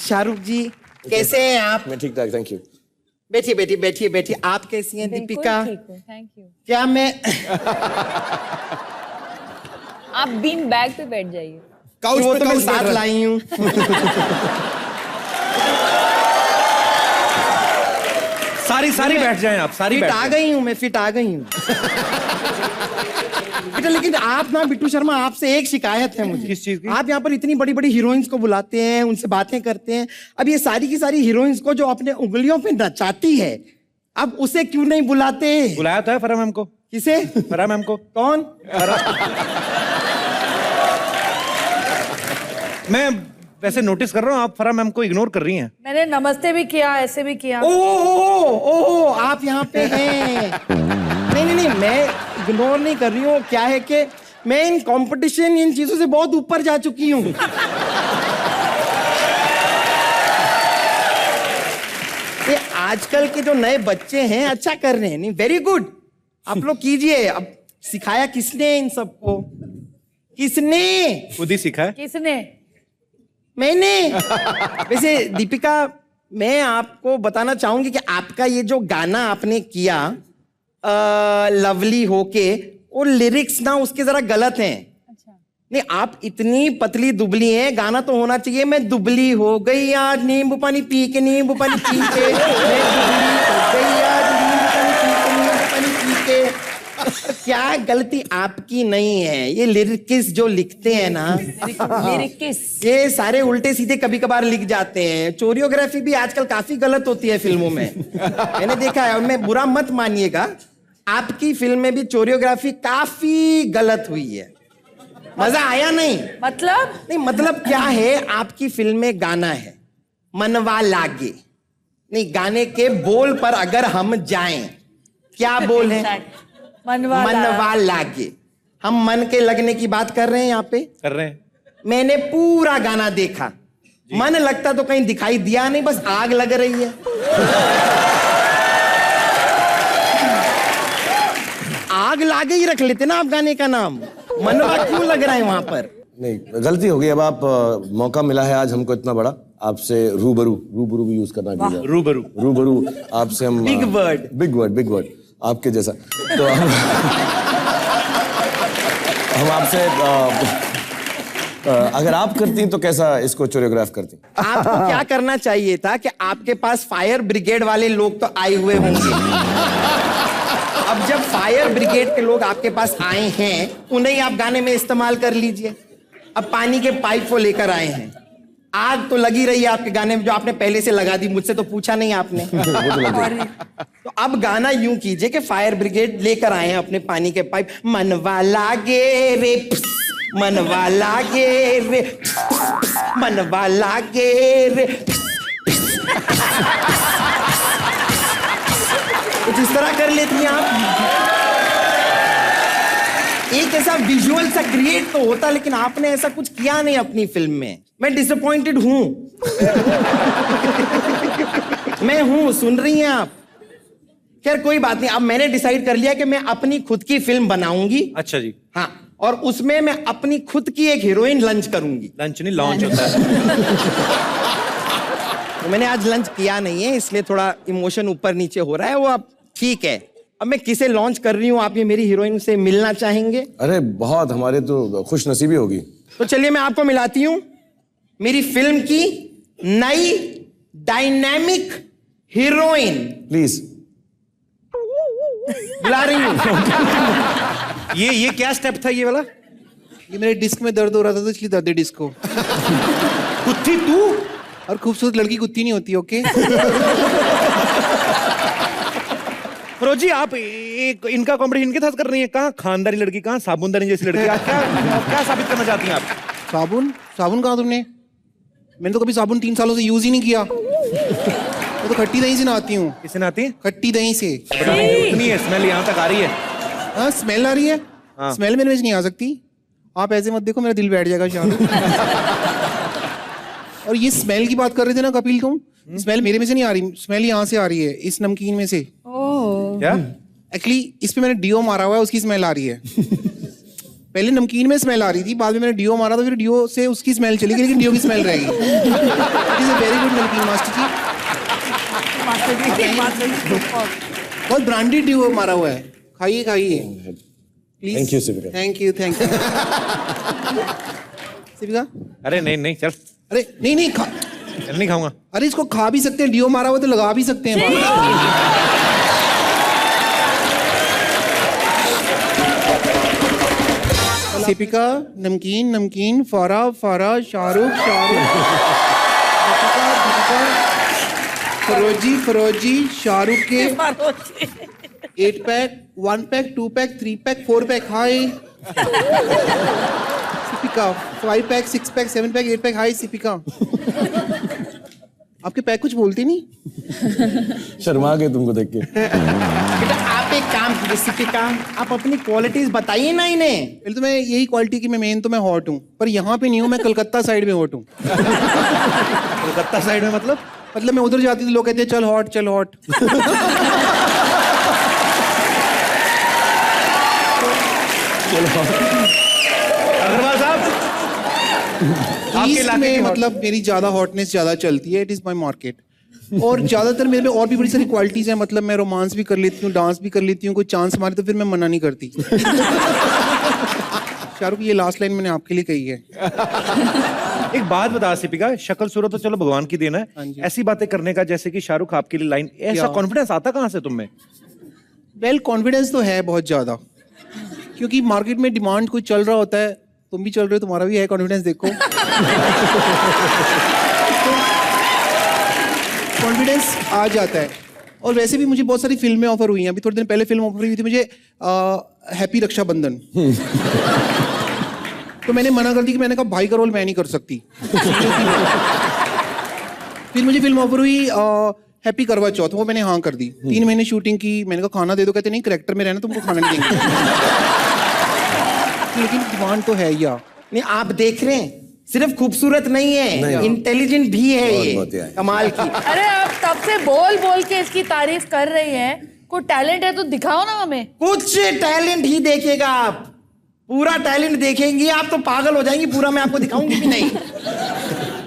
शाहरुख जी कैसे हैं आप? मैं ठीक ठाक, थैंक यू। बैठिए बैठिए बैठिए बैठिए। आप कैसी हैं दीपिका? Thank you. क्या मैं आप बीन बैग पे बैठ जाइए। वो तो मैं साथ लाई हूँ। सारी बैठ जाएं आप, सारी फिट बैठ आ जाएं। गई हूँ मैं, फिट आ गई हूँ। बेटा लेकिन आप ना बिट्टू शर्मा, आपसे एक शिकायत है मुझे। किस चीज की? आप यहाँ पर इतनी बड़ी बड़ी हीरोइंस को बुलाते हैं, उनसे बातें करते हैं। अब ये सारी की सारी हीरोइंस को जो अपने उंगलियों पे नचाती है, अब उसे क्यों नहीं बुलाते? बुलाया तो है फरा मैम को। किसे? फरा मैम को। कौन? मैं वैसे नोटिस कर रहा हूँ आप फरा मैम को इग्नोर कर रही हैं। मैंने नमस्ते भी किया, ऐसे भी किया। ओहो आप यहाँ पे हैं। नहीं मैं इग्नोर नहीं कर रही हूँ। क्या है कि मैं इन कंपटीशन, इन चीजों से बहुत ऊपर जा चुकी हूँ। ये आजकल के जो नए बच्चे हैं अच्छा कर रहे हैं। नहीं, वेरी गुड, आप लोग कीजिए। अब सिखाया किसने इन सबको? किसने? खुद ही सीखा है। किसने? मैंने। वैसे दीपिका, मैं आपको बताना चाहूंगी कि आपका ये जो गाना आपने किया लवली होके, वो लिरिक्स ना उसके जरा गलत हैं। अच्छा। नहीं, आप इतनी पतली दुबली हैं, गाना तो होना चाहिए मैं दुबली हो गई आज नींबू पानी पी के, नींबू पानी पी के, मैं दुबली हो गई आज नींबू पानी पी के, नींबू पानी पी के। क्या गलती आपकी नहीं है? ये लिरिक्स जो लिखते हैं ना, लिरिक्स, ये सारे उल्टे सीधे कभी कभार लिख जाते हैं। चोरियोग्राफी भी आजकल काफी गलत होती है फिल्मों में, मैंने देखा है। और मैं बुरा मत मानिएगा, आपकी फिल्म में भी चोरियोग्राफी काफी गलत हुई है। मजा आया नहीं? मतलब? नहीं मतलब क्या है, आपकी फिल्म में गाना है मनवा लागे। नहीं, गाने के बोल पर अगर हम जाएं, क्या बोल है? मनवा लागे। हम मन के लगने की बात कर रहे हैं यहाँ पे। कर रहे हैं। मैंने पूरा गाना देखा, मन लगता तो कहीं दिखाई दिया नहीं, बस आग लग रही है। आग लागे ही रख लेते ना आप गाने का नाम, मनवा क्यों लग रहा है वहां पर? नहीं, गलती हो गई। अब आप मौका मिला है आज हमको इतना बड़ा, आपसे रूबरू भी यूज करना चाहिए। रूबरू आपसे हम बिग वर्ड आपके जैसा। तो हम आपसे अगर आप करती तो कैसा इसको कोरियोग्राफ करती? आपको क्या करना चाहिए था कि आपके पास फायर ब्रिगेड वाले लोग तो आए हुए होंगे। अब जब फायर ब्रिगेड के लोग आपके पास आए हैं, उन्हें आप गाने में इस्तेमाल कर लीजिए। अब पानी के पाइप वो लेकर आए हैं, आग तो लगी रही है आपके गाने में, जो आपने पहले से लगा दी, मुझसे तो पूछा नहीं आपने। तो अब गाना यूं कीजिए कि फायर ब्रिगेड लेकर आए हैं अपने पानी के पाइप। मनवा लागे रे, मनवा लागे रे, मनवा लागे रे। कुछ इस तरह कर लेती हैं आप। एक ऐसा विजुअल सा क्रिएट तो होता, लेकिन आपने ऐसा कुछ किया नहीं अपनी फिल्म में। मैं डिसअपॉइंटेड हूं। मैं हूं, सुन रही हैं आप? खैर कोई बात नहीं, अब मैंने डिसाइड कर लिया कि मैं अपनी खुद की फिल्म बनाऊंगी। अच्छा जी। हाँ, और उसमें मैं अपनी खुद की एक हीरोइन लंच करूंगी। लंच नहीं, लॉन्च होता है। तो मैंने आज लंच किया नहीं है, इसलिए थोड़ा इमोशन ऊपर नीचे हो रहा है, वो अब ठीक है। अब मैं किसे लॉन्च कर रही हूँ, आप ये मेरी हीरोइन से मिलना चाहेंगे? अरे बहुत, हमारे तो खुश नसीबी होगी। तो चलिए मैं आपको मिलाती हूँ मेरी फिल्म की नई डायनामिक हीरोइन। प्लीज। बुला रही हूँ। ये क्या स्टेप था ये वाला? ये मेरे डिस्क में दर्द हो रहा था तो इसलिए दर्द डिस्क को। कुत्ती तू? और खूबसूरत लड़की कुत्ती नहीं होती, ओके? फरोजी, आप एक इनका कॉम्पिटिशन के साथ कर रही हैं? कहाँ खानदानी लड़की, कहाँ साबुनदानी जैसी लड़की? आप क्या साबित करना चाहती हैं आप? साबुन कहा तुमने? मैंने तो कभी साबुन 3 सालों से यूज ही नहीं किया। मैं तो खट्टी दही से नहाती हूँ। किससे नहाती है? खट्टी दही से। उतनी है स्मेल यहाँ तक आ रही है। हाँ, स्मेल आ रही है। हाँ। स्मेल मेरे में नहीं आ सकती। आप ऐसे मत देखो, मेरा दिल बैठ जाएगा शायद। और ये स्मेल की बात कर रहे थे ना कपिल तुम, स्मेल मेरे में से नहीं आ रही, स्मेल यहाँ से आ रही है, इस नमकीन में से। ओह। क्या? एक्चुअली इस पे मैंने डीओ मारा हुआ है, उसकी स्मेल आ रही है। पहले नमकीन में स्मेल आ रही थी, बाद में मैंने डियो मारा तो फिर डियो से उसकी स्मेल चली गई, लेकिन डियो की स्मेल रहेगी। It is a very good namkeen master ji. बहुत ब्रांडेड डियो मारा हुआ है, खाइए खाइए please. Thank you Sipika. Thank you Sipika. अरे नहीं नहीं चल, अरे नहीं नहीं खा, नहीं खाऊंगा। अरे इसको खा भी सकते हैं, डियो मारा हुआ तो लगा भी सकते हैं। सिपिका नमकीन नमकीन, फारा फारा, शाहरुख शाहरुख, दीपिका दीपिका, फरोजी फरोजी, शाहरुख के 8 pack, 1 pack, 2 pack, 3 pack, 4 pack, hi Sipika. 5 pack, 6 pack, 7 pack, 8 pack, hi Sipika. आपके पैक कुछ बोलते नहीं? शर्मा गए तुमको देख के। बेटा आप एक काम कीजिए सिपिका, आप अपनी क्वालिटीज बताइए ना इन्हें। पहले तो मैं यही क्वालिटी की, मैं मेन तो मैं हॉट हूँ, पर यहाँ पे नहीं हूँ, मैं कलकत्ता साइड में हॉट हूँ। कलकत्ता साइड में मतलब मैं उधर जाती थी, लोग कहते हैं चल हॉट चल हॉट। अग्रवाल साहब, आपके ईस्ट इलाके में की मतलब मेरी ज्यादा हॉटनेस ज्यादा चलती है, इट इज माय मार्केट। और ज्यादातर मेरे में और भी बड़ी सारी क्वालिटीज हैं, मतलब मैं रोमांस भी कर लेती हूँ, डांस भी कर लेती हूँ, कोई चांस मारे तो फिर मैं मना नहीं करती। शाहरुख ये लास्ट लाइन मैंने आपके लिए कही है। एक बात बता सिपिका, शक्ल सूरत तो चलो भगवान की देन हाँ है, जी। ऐसी बातें करने का जैसे कि शाहरुख आपके लिए लाइन, ऐसा क्या? कॉन्फिडेंस आता कहाँ से तुम में? वेल कॉन्फिडेंस तो है बहुत ज्यादा, क्योंकि मार्केट में डिमांड कोई चल रहा होता है, तुम भी चल रहे हो, तुम्हारा भी है कॉन्फिडेंस, देखो। कॉन्फिडेंस आ जाता है। और वैसे भी मुझे बहुत सारी फिल्में ऑफर हुई हैं, अभी थोड़े दिन पहले फिल्म ऑफर हुई थी मुझे, हैप्पी रक्षाबंधन। तो मैंने मना कर दी कि मैंने कहा भाई का रोल मैं नहीं कर सकती। फिर मुझे फिल्म ऑफर हुई हैप्पी करवा चौथ, वो मैंने हाँ कर दी। 3 महीने शूटिंग की, मैंने कहा खाना दे दो, कहते नहीं करेक्टर में रहना, तुमको खाना नहीं देंगे। लेकिन डिमांड तो है ही। नहीं आप देख रहे हैं, सिर्फ खूबसूरत नहीं है, इंटेलिजेंट भी है बहुत ये, है। कमाल की। अरे आप तब से बोल बोल के इसकी तारीफ कर रही हैं, कोई टैलेंट है तो दिखाओ ना हमें। कुछ टैलेंट ही देखेगा आप, पूरा टैलेंट देखेंगी आप तो पागल हो जाएंगी, पूरा मैं आपको दिखाऊंगी भी नहीं।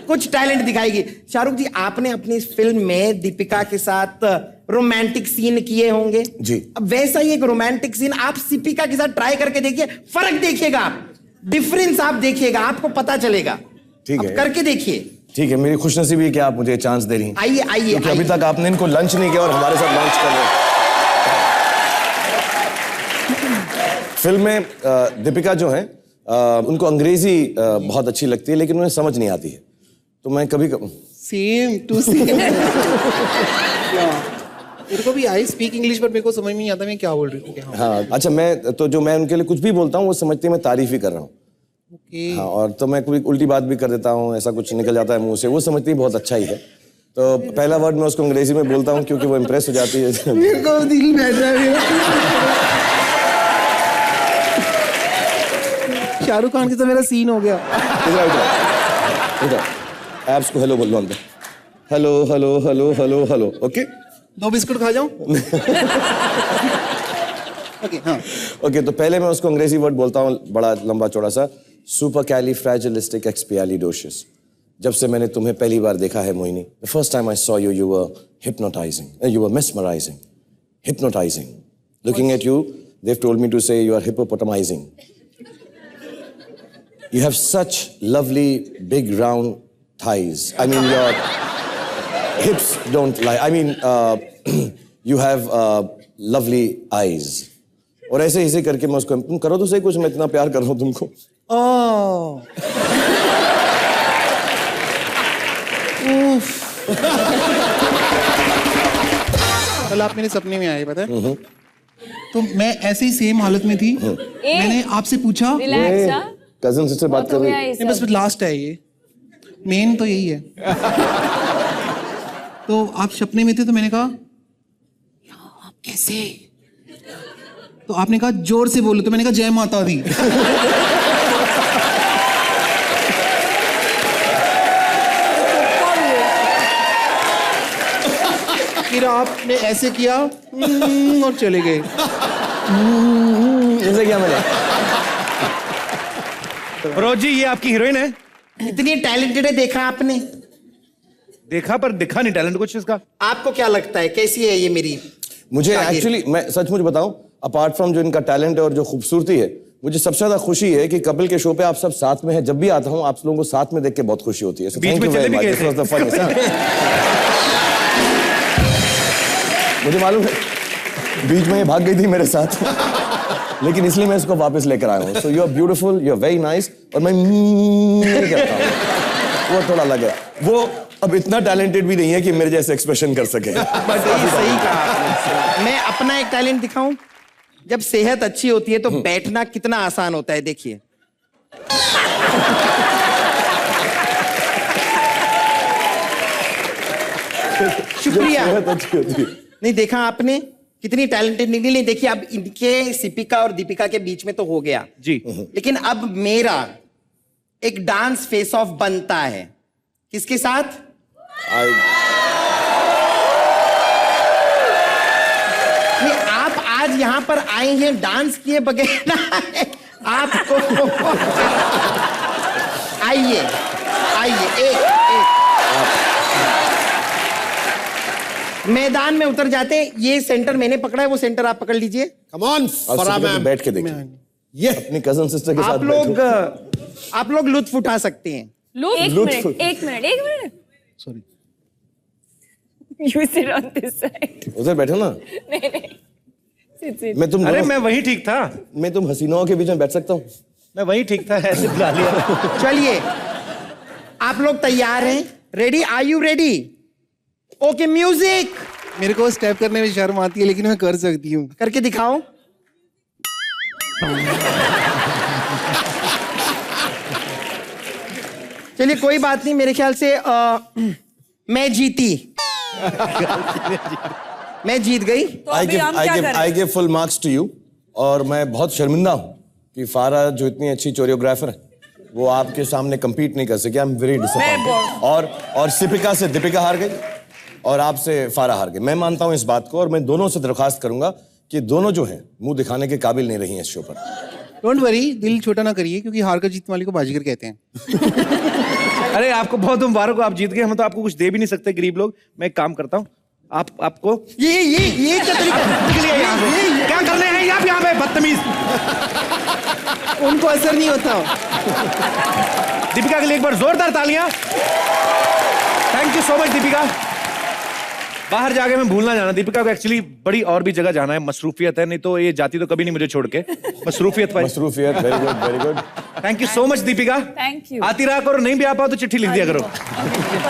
कुछ टैलेंट दिखाएगी। शाहरुख जी आपने अपनी इस फिल्म में दीपिका के साथ रोमांटिक सीन किए होंगे जी। अब वैसा ही एक रोमांटिक सीन आप सिपिका के साथ ट्राई करके देखिए, फर्क देखिएगा आप, डिफरेंस आप देखिएगा, आपको पता चलेगा। ठीक अब है। करके देखिए। ठीक है, मेरी खुशनसीबी है कि आप मुझे चांस दे रही हैं, आइए आइए क्योंकि अभी आइए। तक आपने इनको लंच नहीं किया और हमारे साथ लंच कर रहे हैं। फिल्म में दीपिका जो है उनको अंग्रेजी बहुत अच्छी लगती है, लेकिन उन्हें समझ नहीं आती है, तो मैं कभी सेम टू सेम। मेरे को भी आई स्पीक इंग्लिश, पर मेरे को समझ में नहीं आता मैं क्या बोल रही थी। हाँ अच्छा, मैं उनके लिए कुछ भी बोलता हूँ वो समझती है मैं तारीफ ही कर रहा हूँ। ओके। हाँ, और तो मैं कोई उल्टी बात भी कर देता हूँ, ऐसा कुछ निकल जाता है मुंह से, वो समझती है बहुत अच्छा ही है। तो पहला वर्ड मैं उसको अंग्रेजी में बोलता हूँ क्योंकि वो इम्प्रेस हो जाती है। मेरे को दिल बैठ रहा है मेरा। शाहरुख खान के तो मेरा सीन हो गया। इधर एप्स को हेलो बोल लो अंदर, hello hello hello hello hello, okay 2 biscuit खा जाऊं? ओके हाँ। ओके, तो पहले मैं उसको अंग्रेजी वर्ड बोलता हूँ बड़ा लंबा चौड़ा सा, सुपरकैलिफ्रैजिलिस्टिक्सपियालिडोसिस। जब से मैंने तुम्हें पहली बार देखा है Mohini, the first time I saw you, you were hypnotising, you were mesmerising, hypnotising. Looking at you, they have told me to say you are hippopotamising. You have such lovely big round thighs. I mean your hips don't lie. I mean you have lovely eyes. और ऐसे ऐसे करके मैं उसको, तुम करो तो सही कुछ, मैं इतना प्यार कर रहा हूँ तुमको। कल आप मेरे सपने में आए, पता है? तो मैं ऐसे ही सेम हालत में थी, मैंने आपसे पूछा, रिलैक्स हाँ, कजिन से बात कर रही है। नहीं बस लास्ट है ये, मेन तो यही है। तो आप सपने में थे, तो मैंने कहा आप कैसे? तो आपने कहा जोर से बोलो, तो मैंने कहा जय माता दी। फिर आपने ऐसे किया और चले गए। ऐसे किया मैंने। फिरोज जी ये आपकी हीरोइन है? इतनी टैलेंटेड है, देखा आपने? देखा पर दिखा नहीं टैलेंट कुछ इसका। आपको क्या लगता है कैसी है ये मेरी? मुझे शागिर्द। एक्चुअली, मैं सचमुच बताऊं, अपार्ट फ्रॉम जो इनका टैलेंट है और जो खूबसूरती है, मुझे सबसे ज्यादा खुशी है कि कपिल के शो पे आप सब साथ में हैं। जब भी आता हूं आप लोगों को साथ में देख के बहुत खुशी होती है। So बीच thank में you चले very भी much. गए This थे। was the funniest, हाँ। मुझे मालूम है बीच में ये भाग गई थी मेरे साथ लेकिन इसलिए मैं इसको वापस लेकर आया हूँ। So you are beautiful, you are very nice. और मैं करता हूँ, वो थोड़ा अलग है। वो अब इतना टैलेंटेड भी नहीं है कि मेरे जैसे एक्सप्रेशन कर सके। सही कहा आपने। मैं अपना एक टैलेंट दिखाऊं? जब सेहत अच्छी होती है तो बैठना कितना आसान होता है, देखिए। शुक्रिया। सेहत अच्छी होती है। नहीं देखा आपने कितनी टैलेंटेड निकली? नहीं देखिए, अब इनके सिपिका और दीपिका के बीच में तो हो गया जी। लेकिन अब मेरा एक डांस फेस ऑफ बनता है। किसके साथ? नहीं, आप आज यहाँ पर आए हैं डांस किए बगैर ना आपको। आइए आइए, एक मैदान में उतर जाते हैं। ये सेंटर मैंने पकड़ा है, वो सेंटर आप पकड़ लीजिए। कम ऑन अब फरा सिर्फ मैम। बैठ के देखिए, ये अपनी कजन सिस्टर के साथ आप लोग लुत्फ उठा सकते हैं। एक लुत्फ। मिनट, एक मिनट, एक minute. Sorry, You sit on this side. उधर बैठो ना। नहीं नहीं, sit, sit. मैं तुम अरे दोनों- मैं वही ठीक था, मैं तुम हसीनाओं के बीच में बैठ सकता हूँ। मैं वही ठीक था, ऐसे बुला लिया। चलिए, आप लोग तैयार हैं? Ready? Are you ready? Okay, music मेरे को स्टेप करने में शर्म आती है लेकिन मैं कर सकती हूँ। करके दिखाओ। चलिए कोई बात नहीं, मेरे ख्याल से मैं जीती। मैं जीत गई। तो अभी हम क्या करें? I give full marks to you. और मैं बहुत शर्मिंदा हूँ कि फारा जो इतनी अच्छी कोरियोग्राफर है वो आपके सामने compete नहीं कर सके। I am very disappointed. और सिपिका से दीपिका हार गई और आपसे फारा हार गई। मैं मानता हूँ इस बात को और मैं दोनों से दरख्वास्त करूंगा कि दोनों जो हैं मुंह दिखाने के काबिल नहीं रही हैं इस शो पर। डोंट वरी, दिल छोटा ना करिए क्योंकि हार कर जीतने वाले को बाजीगर कहते हैं। अरे आपको बहुत मुबारक हो, आप जीत गए। हम तो आपको कुछ दे भी नहीं सकते गरीब लोग। मैं एक काम करता हूँ, आपको ये क्या तरीका? निकलिए यहाँ से। क्या करने हैं आप यहाँ पे बदतमीज? उनको असर नहीं होता। दीपिका के लिए एक बार जोरदार तालियां। Thank you so much Deepika. बाहर जाके मैं भूलना जाना, दीपिका को एक्चुअली बड़ी और भी जगह जाना है, मसरूफियत है, नहीं तो ये जाती तो कभी नहीं मुझे छोड़ के। मसरूफियत भाई। मसरूफियत, very good very good. Thank you so much Deepika. Thank you. आती रहा करो, नहीं भी आ पाओ तो चिट्ठी लिख दिया करो।